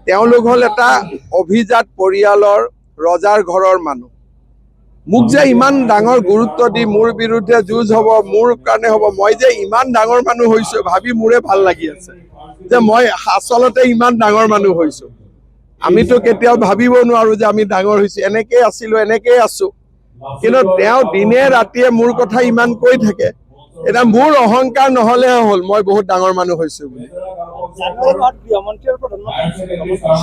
তেওঁলোক হল এটা অভিজাত পৰিয়ালৰ ৰজাৰ ঘৰৰ মানুহ। মোক যে ইমান ডাঙৰ গুৰুত্ব দি মোৰ বিৰুদ্ধে যুঁজ হ'ব, মোৰ কাৰণে হ'ব, মই যে ইমান ডাঙৰ মানুহ হৈছো ভাবি মোৰে ভাল লাগি আছে যে মই আচলতে ইমান ডাঙৰ মানুহ হৈছো। আমিতো কেতিয়াও ভাবিব নোৱাৰো যে আমি ডাঙৰ হৈছো, এনেকেই আছিলো, এনেকেই আছো। কিন্তু তেওঁ দিনে ৰাতিয়ে মোৰ কথা ইমান কৈ থাকে, এটা মোৰ অহংকাৰ নহলে হ'ল মই বহুত ডাঙৰ মানুহ হৈছো বুলি।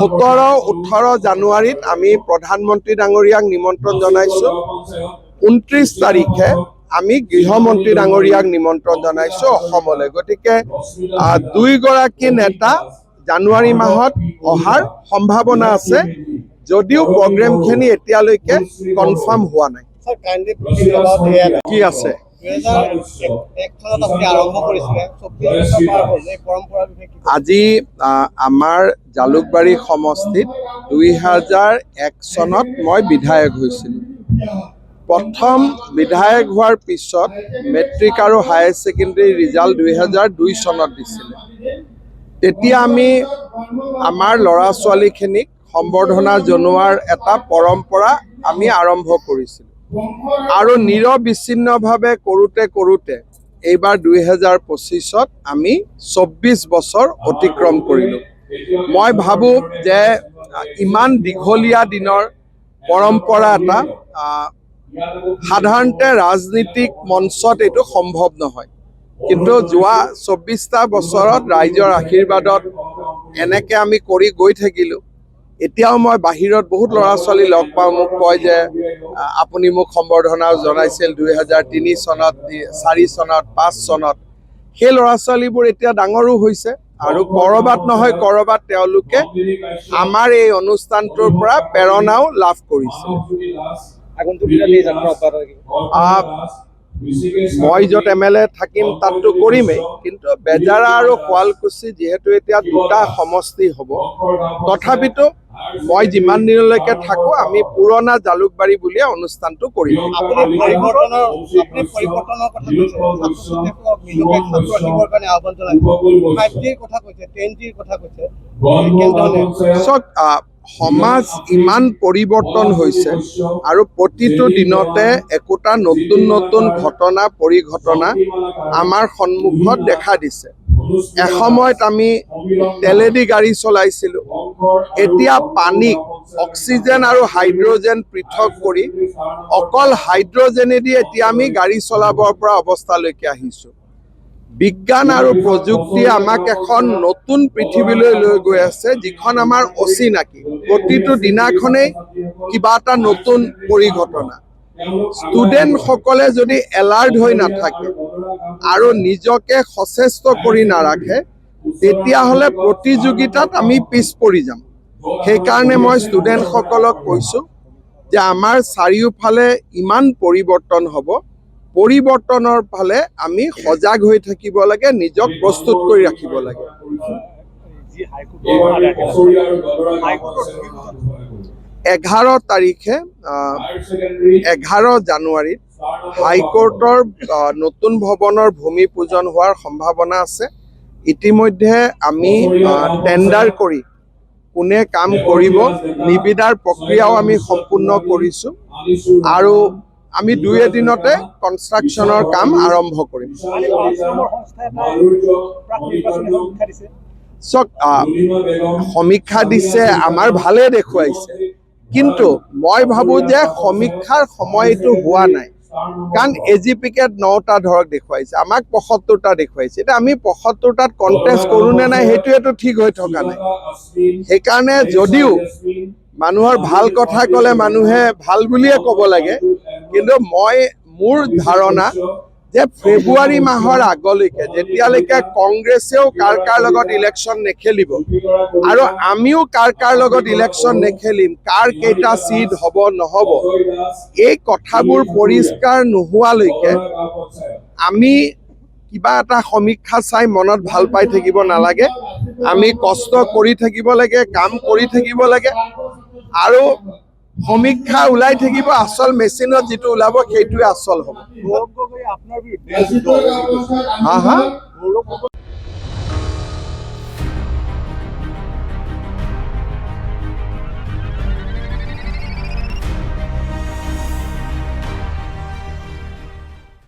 17-18 জানুৱাৰীত আমি প্ৰধানমন্ত্ৰী ডাঙৰীয়াক নিমন্ত্ৰণ জনাইছো। 29 তাৰিখে আমি গৃহমন্ত্ৰী ডাঙৰীয়াক নিমন্ত্ৰণ জনাইছো অসমলৈ। গতিকে দুইগৰাকী নেতা জানুৱাৰী মাহত অহাৰ সম্ভাৱনা আছে, যদিও প্ৰগ্ৰেমখিনি এতিয়ালৈকে কনফাৰ্ম হোৱা নাই। কি আছে আজি আমাৰ জালুকবাৰী সমষ্টিত 2001 চনত মই বিধায়ক হৈছিলোঁ। প্ৰথম বিধায়ক হোৱাৰ পিছত মেট্ৰিক আৰু হায়াৰ ছেকেণ্ডেৰী ৰিজাল্ট 2002 চনত দিছিলে। তেতিয়া আমি আমাৰ ল'ৰা ছোৱালীখিনিক সম্বৰ্ধনা জনোৱাৰ এটা পৰম্পৰা আমি আৰম্ভ কৰিছিলোঁ আৰু নিৰবিচ্ছিন্নভাৱে কৰোঁতে এইবাৰ 2025ত আমি 24 বছৰ অতিক্ৰম কৰিলোঁ। মই ভাবোঁ যে ইমান দীঘলীয়া দিনৰ পৰম্পৰা এটা সাধাৰণতে ৰাজনীতিক মঞ্চত এইটো সম্ভৱ নহয়, কিন্তু যোৱা 24টা বছৰত ৰাইজৰ আশীৰ্বাদত এনেকে আমি কৰি গৈ থাকিলোঁ। এতিয়াও মই বাহিৰত বহুত ল'ৰা ছোৱালী লগ পাওঁ, মোক কয় যে আপুনি মোক সম্বৰ্ধনা জনাইছিল 2003 চনত, 4 চনত, 5 চনত। সেই ল'ৰা ছোৱালীবোৰ এতিয়া ডাঙৰো হৈছে আৰু ক'ৰবাত নহয় ক'ৰবাত তেওঁলোকে আমাৰ এই অনুষ্ঠানটোৰ পৰা প্ৰেৰণাও লাভ কৰিছে। মই য'ত MLA থাকিম তাততো কৰিমেই, কিন্তু বেজাৰা আৰু শুৱালকুছি যিহেতু এতিয়া দুটা সমষ্টি হ'ব, তথাপিতো মই যিমান দিনলৈকে থাকোঁ আমি পুৰণা জালুকবাৰী বুলিয়ে অনুষ্ঠানটো কৰিম। সমাজ ইমান পৰিৱৰ্তন হৈছে আৰু প্ৰতিটো দিনতে একোটা নতুন নতুন ঘটনা পৰিঘটনা আমাৰ সন্মুখত দেখা দিছে। এসময়ত আমি তেলেদি গাড়ী চলাইছিলোঁ, এতিয়া পানীক অক্সিজেন আৰু হাইড্ৰজেন পৃথক কৰি অকল হাইড্ৰজেনেদি এতিয়া আমি গাড়ী চলাবৰ পৰা অৱস্থালৈকে আহিছোঁ। বিজ্ঞান আৰু প্ৰযুক্তিয়ে আমাক এখন নতুন পৃথিৱীলৈ লৈ গৈ আছে, যিখন আমাৰ অচিনাকি। প্ৰতিটো দিনাখনেই কিবা এটা নতুন পৰিঘটনা। ষ্টুডেণ্টসকলে যদি এলাৰ্ট হৈ নাথাকে আৰু নিজকে সচেষ্ট কৰি নাৰাখে, তেতিয়াহ'লে প্ৰতিযোগিতাত আমি পিছ পৰি যাম। সেইকাৰণে মই ষ্টুডেণ্টসকলক কৈছোঁ যে আমাৰ চাৰিওফালে ইমান পৰিৱৰ্তন হ'ব, পৰিৱৰ্তনৰ ফালে আমি সজাগ হৈ থাকিব লাগে, নিজক প্ৰস্তুত কৰি ৰাখিব লাগে। 11 তাৰিখে 11 জানুৱাৰীত হাইকোৰ্টৰ নতুন ভৱনৰ ভূমি পূজন হোৱাৰ সম্ভাৱনা আছে। ইতিমধ্যে আমি টেণ্ডাৰ কৰি কোনে কাম কৰিব, নিবিদাৰ প্ৰক্ৰিয়াও আমি সম্পূৰ্ণ কৰিছোঁ আৰু আমি 2 এদিনতে কনষ্ট্ৰাকশ্যনৰ কাম আৰম্ভ কৰিম। সমীক্ষা দিছে, আমাৰ ভালে দেখুৱাইছে, কিন্তু মই ভাবোঁ যে সমীক্ষাৰ সময়টো হোৱা নাই। কাৰণ AGPকে 9টা ধৰক দেখুৱাইছে, আমাক 75টা দেখুৱাইছে। এতিয়া আমি 75টাত কণ্টেষ্ট কৰোঁ নে নাই সেইটোৱেতো ঠিক হৈ থকা নাই। সেইকাৰণে যদিও মানুহৰ ভাল কথা ক'লে মানুহে ভাল বুলিয়ে ক'ব লাগে, কিন্তু মোৰ ধাৰণা যে ফেব্ৰুৱাৰী মাহৰ আগলৈকে যেতিয়ালৈকে কংগ্ৰেছেও কাৰ লগত ইলেকশ্যন নেখেলিব আৰু আমিও কাৰ লগত ইলেকশ্যন নেখেলিম, কাৰ কেইটা চিট হ'ব নহ'ব, এই কথাবোৰ পৰিষ্কাৰ নোহোৱালৈকে আমি কিবা এটা সমীক্ষা চাই মনত ভাল পাই থাকিব নালাগে। আমি কষ্ট কৰি থাকিব লাগে, কাম কৰি থাকিব লাগে আৰু সমীক্ষা ওলাই থাকিব, আচল মেচিনত যিটো ওলাব সেইটোৱে আচল হ'ব।